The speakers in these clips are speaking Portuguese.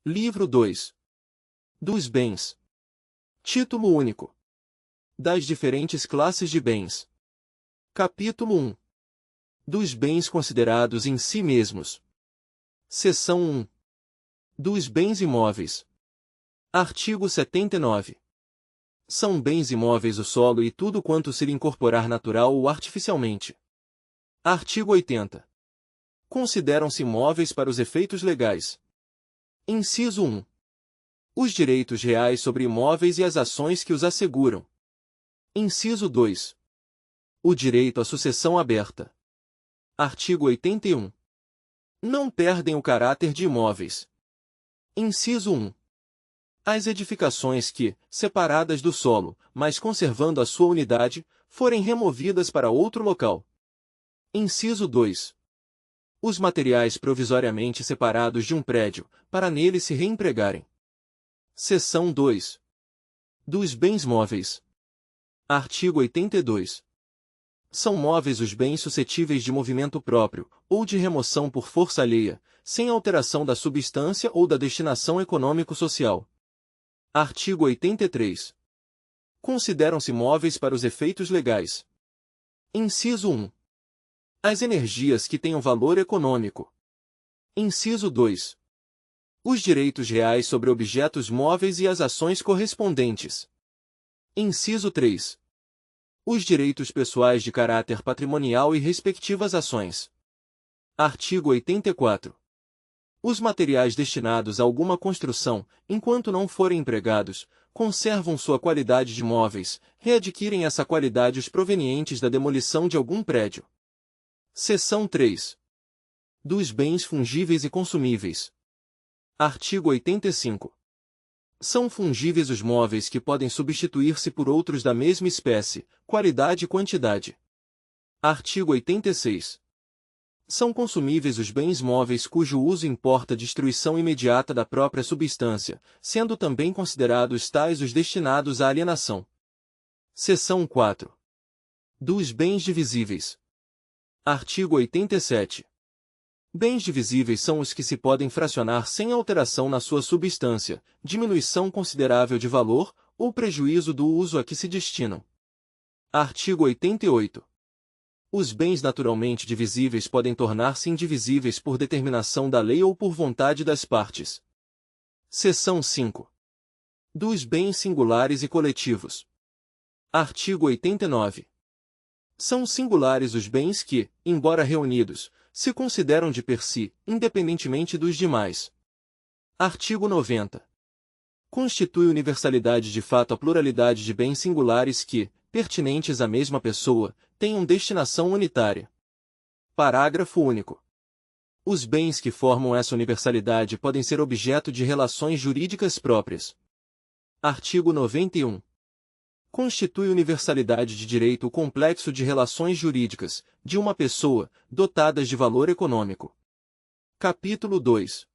Livro 2. Dos bens. Título único. Das diferentes classes de bens. Capítulo 1. Dos bens considerados em si mesmos. Seção 1. Dos bens imóveis. Artigo 79. São bens imóveis o solo e tudo quanto se lhe incorporar natural ou artificialmente. Artigo 80. Consideram-se móveis para os efeitos legais. Inciso 1. Os direitos reais sobre imóveis e as ações que os asseguram. Inciso 2. O direito à sucessão aberta. Artigo 81. Não perdem o caráter de imóveis. Inciso 1. As edificações que, separadas do solo, mas conservando a sua unidade, forem removidas para outro local. Inciso 2. Os materiais provisoriamente separados de um prédio, para nele se reempregarem. Seção 2. Dos bens móveis. Artigo 82. São móveis os bens suscetíveis de movimento próprio, ou de remoção por força alheia, sem alteração da substância ou da destinação econômico-social. Artigo 83. Consideram-se móveis para os efeitos legais. Inciso 1. As energias que tenham valor econômico. Inciso 2. Os direitos reais sobre objetos móveis e as ações correspondentes. Inciso 3. Os direitos pessoais de caráter patrimonial e respectivas ações. Artigo 84. Os materiais destinados a alguma construção, enquanto não forem empregados, conservam sua qualidade de móveis, readquirem essa qualidade os provenientes da demolição de algum prédio. Seção 3. Dos bens fungíveis e consumíveis. Artigo 85. São fungíveis os móveis que podem substituir-se por outros da mesma espécie, qualidade e quantidade. Artigo 86. São consumíveis os bens móveis cujo uso importa destruição imediata da própria substância, sendo também considerados tais os destinados à alienação. Seção 4. Dos bens divisíveis. Artigo 87. Bens divisíveis são os que se podem fracionar sem alteração na sua substância, diminuição considerável de valor, ou prejuízo do uso a que se destinam. Artigo 88. Os bens naturalmente divisíveis podem tornar-se indivisíveis por determinação da lei ou por vontade das partes. Seção 5. Dos bens singulares e coletivos. Artigo 89. São singulares os bens que, embora reunidos, se consideram de per si, independentemente dos demais. Artigo 90. Constitui universalidade de fato a pluralidade de bens singulares que, pertinentes à mesma pessoa, tenham destinação unitária. Parágrafo único. Os bens que formam essa universalidade podem ser objeto de relações jurídicas próprias. Artigo 91. Constitui universalidade de direito o complexo de relações jurídicas, de uma pessoa, dotadas de valor econômico. Capítulo 2.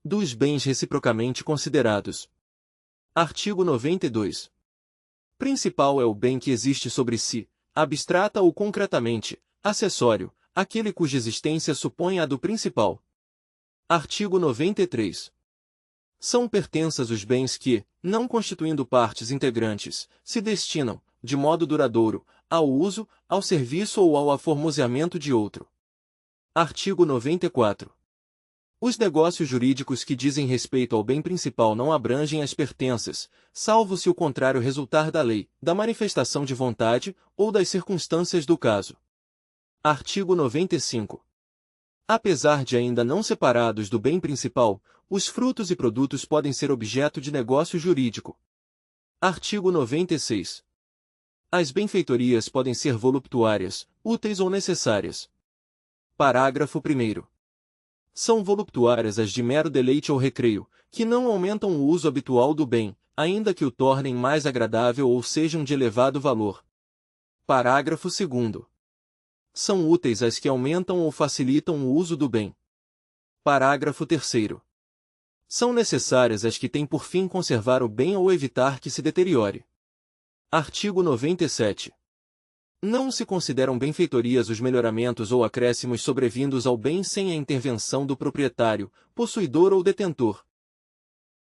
Dos bens reciprocamente considerados. Artigo 92. Principal é o bem que existe sobre si, abstrata ou concretamente, acessório, aquele cuja existência supõe a do principal. Artigo 93. São pertenças os bens que, não constituindo partes integrantes, se destinam, de modo duradouro, ao uso, ao serviço ou ao aformoseamento de outro. Artigo 94. Os negócios jurídicos que dizem respeito ao bem principal não abrangem as pertenças, salvo se o contrário resultar da lei, da manifestação de vontade, ou das circunstâncias do caso. Artigo 95. Apesar de ainda não separados do bem principal, os frutos e produtos podem ser objeto de negócio jurídico. Artigo 96. As benfeitorias podem ser voluptuárias, úteis ou necessárias. Parágrafo 1º. São voluptuárias as de mero deleite ou recreio, que não aumentam o uso habitual do bem, ainda que o tornem mais agradável ou sejam de elevado valor. Parágrafo 2º. São úteis as que aumentam ou facilitam o uso do bem. Parágrafo 3º. São necessárias as que têm por fim conservar o bem ou evitar que se deteriore. Artigo 97. Não se consideram benfeitorias os melhoramentos ou acréscimos sobrevindos ao bem sem a intervenção do proprietário, possuidor ou detentor.